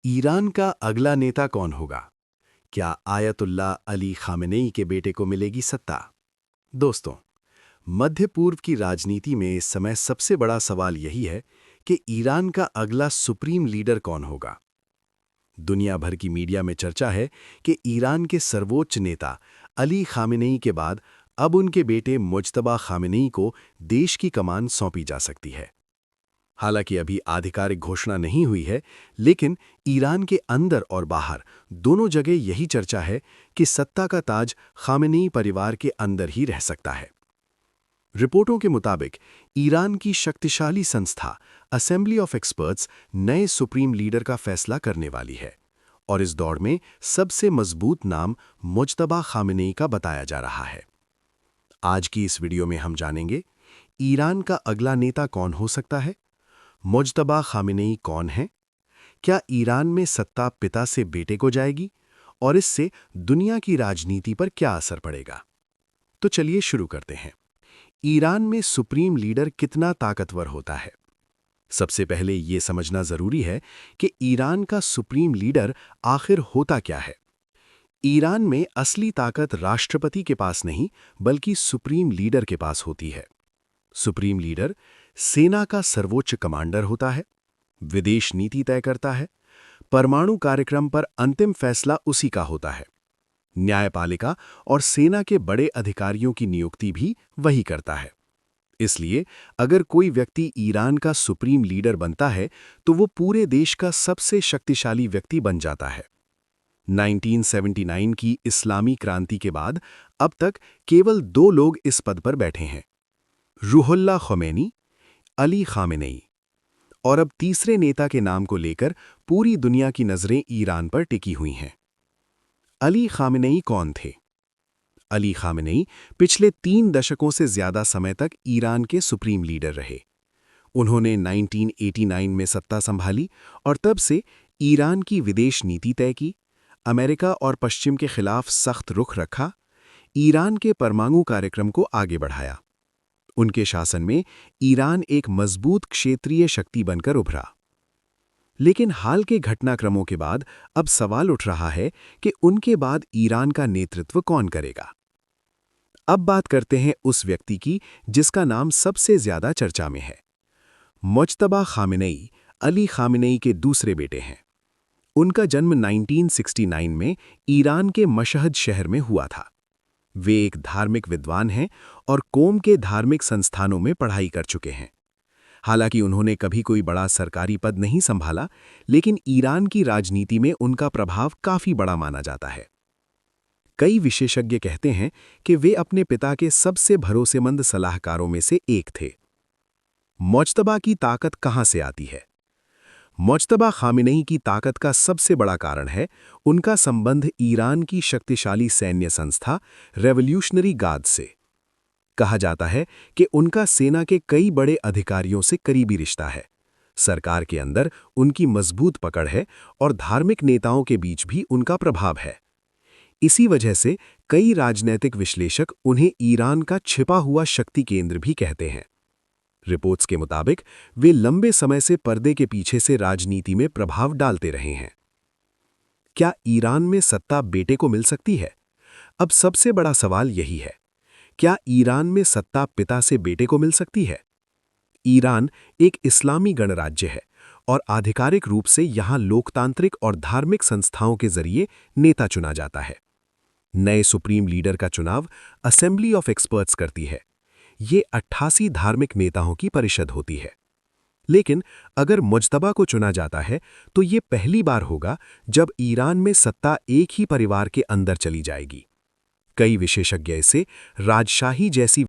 Iran का अगला नेता कौन होगा? क्या आयतुल्लाह अली खामेनेई के बेटे को मिलेगी सत्ता? दोस्तों, मध्य पूर्व की राजनीति में इस समय सबसे बड़ा सवाल यही है कि ईरान का अगला सुप्रीम लीडर कौन होगा। दुनिया भर की मीडिया में चर्चा है कि ईरान के सर्वोच्च नेता अली खामेनेई के बाद अब उनके बेटे मुज्तबा खामेनेई को देश की कमान सौंपी जा सकती है। हालांकि अभी आधिकारिक घोषणा नहीं हुई है, लेकिन ईरान के अंदर और बाहर दोनों जगह यही चर्चा है कि सत्ता का ताज खामेनेई परिवार के अंदर ही रह सकता है। रिपोर्टों के मुताबिक ईरान की शक्तिशाली संस्था असेंबली ऑफ एक्सपर्ट्स नए सुप्रीम लीडर का फैसला करने वाली है और इस दौड़ में सबसे मजबूत नाम मुज्तबा खामेनेई का बताया जा रहा है। आज की इस वीडियो में हम जानेंगे ईरान का अगला नेता कौन हो सकता है, मुज्तबा खामेनेई कौन है, क्या ईरान में सत्ता पिता से बेटे को जाएगी और इससे दुनिया की राजनीति पर क्या असर पड़ेगा। तो चलिए शुरू करते हैं। ईरान में सुप्रीम लीडर कितना ताकतवर होता है? सबसे पहले यह समझना जरूरी है कि ईरान का सुप्रीम लीडर आखिर होता क्या है। ईरान में असली ताकत राष्ट्रपति के पास नहीं, बल्कि सुप्रीम लीडर के पास होती है। सुप्रीम लीडर सेना का सर्वोच्च कमांडर होता है, विदेश नीति तय करता है, परमाणु कार्यक्रम पर अंतिम फैसला उसी का होता है, न्यायपालिका और सेना के बड़े अधिकारियों की नियुक्ति भी वही करता है। इसलिए अगर कोई व्यक्ति ईरान का सुप्रीम लीडर बनता है तो वो पूरे देश का सबसे शक्तिशाली व्यक्ति बन जाता है। 1979 की इस्लामी क्रांति के बाद अब तक केवल 2 लोग इस पद पर बैठे हैं, रूहुल्लाह ख़ुमैनी, अली खामेनेई। और अब तीसरे नेता के नाम को लेकर पूरी दुनिया की नजरें ईरान पर टिकी हुई हैं। अली खामेनेई कौन थे? अली खामेनेई पिछले 3 दशकों से ज्यादा समय तक ईरान के सुप्रीम लीडर रहे। उन्होंने 1989 में सत्ता संभाली और तब से ईरान की विदेश नीति तय की, अमेरिका और पश्चिम के खिलाफ सख्त रुख रखा, ईरान के परमाणु कार्यक्रम को आगे बढ़ाया। उनके शासन में ईरान एक मजबूत क्षेत्रीय शक्ति बनकर उभरा। लेकिन हाल के घटनाक्रमों के बाद अब सवाल उठ रहा है कि उनके बाद ईरान का नेतृत्व कौन करेगा। अब बात करते हैं उस व्यक्ति की जिसका नाम सबसे ज्यादा चर्चा में है। मुज्तबा खामेनेई अली खामेनेई के दूसरे बेटे हैं। उनका जन्म 1969 में ईरान के मशहद शहर में हुआ था। वे एक धार्मिक विद्वान हैं और कौम के धार्मिक संस्थानों में पढ़ाई कर चुके हैं। हालांकि उन्होंने कभी कोई बड़ा सरकारी पद नहीं संभाला, लेकिन ईरान की राजनीति में उनका प्रभाव काफी बड़ा माना जाता है। कई विशेषज्ञ कहते हैं कि वे अपने पिता के सबसे भरोसेमंद सलाहकारों में से एक थे। मुज्तबा की ताकत कहां से आती है? मुज्तबा खामेनेई की ताकत का सबसे बड़ा कारण है उनका संबंध ईरान की शक्तिशाली सैन्य संस्था रेवोल्यूशनरी गार्ड से। कहा जाता है कि उनका सेना के कई बड़े अधिकारियों से करीबी रिश्ता है, सरकार के अंदर उनकी मजबूत पकड़ है और धार्मिक नेताओं के बीच भी उनका प्रभाव है। इसी वजह से कई राजनैतिक विश्लेषक उन्हें ईरान का छिपा हुआ शक्ति केंद्र भी कहते हैं। रिपोर्ट्स के मुताबिक वे लंबे समय से पर्दे के पीछे से राजनीति में प्रभाव डालते रहे हैं। क्या ईरान में सत्ता बेटे को मिल सकती है? अब सबसे बड़ा सवाल यही है, क्या ईरान में सत्ता पिता से बेटे को मिल सकती है? ईरान एक इस्लामी गणराज्य है और आधिकारिक रूप से यहां लोकतांत्रिक और धार्मिक संस्थाओं के जरिए नेता चुना जाता है। नए सुप्रीम लीडर का चुनाव असेंबली ऑफ एक्सपर्ट्स करती है। ये 88 धार्मिक नेताओं की परिषद होती है। लेकिन अगर मुज्तबा को चुना जाता है तो ये पहली बार होगा जब ईरान में सत्ता एक ही परिवार के अंदर चली जाएगी। कई विशेषज्ञ इसे राजशाही जैसी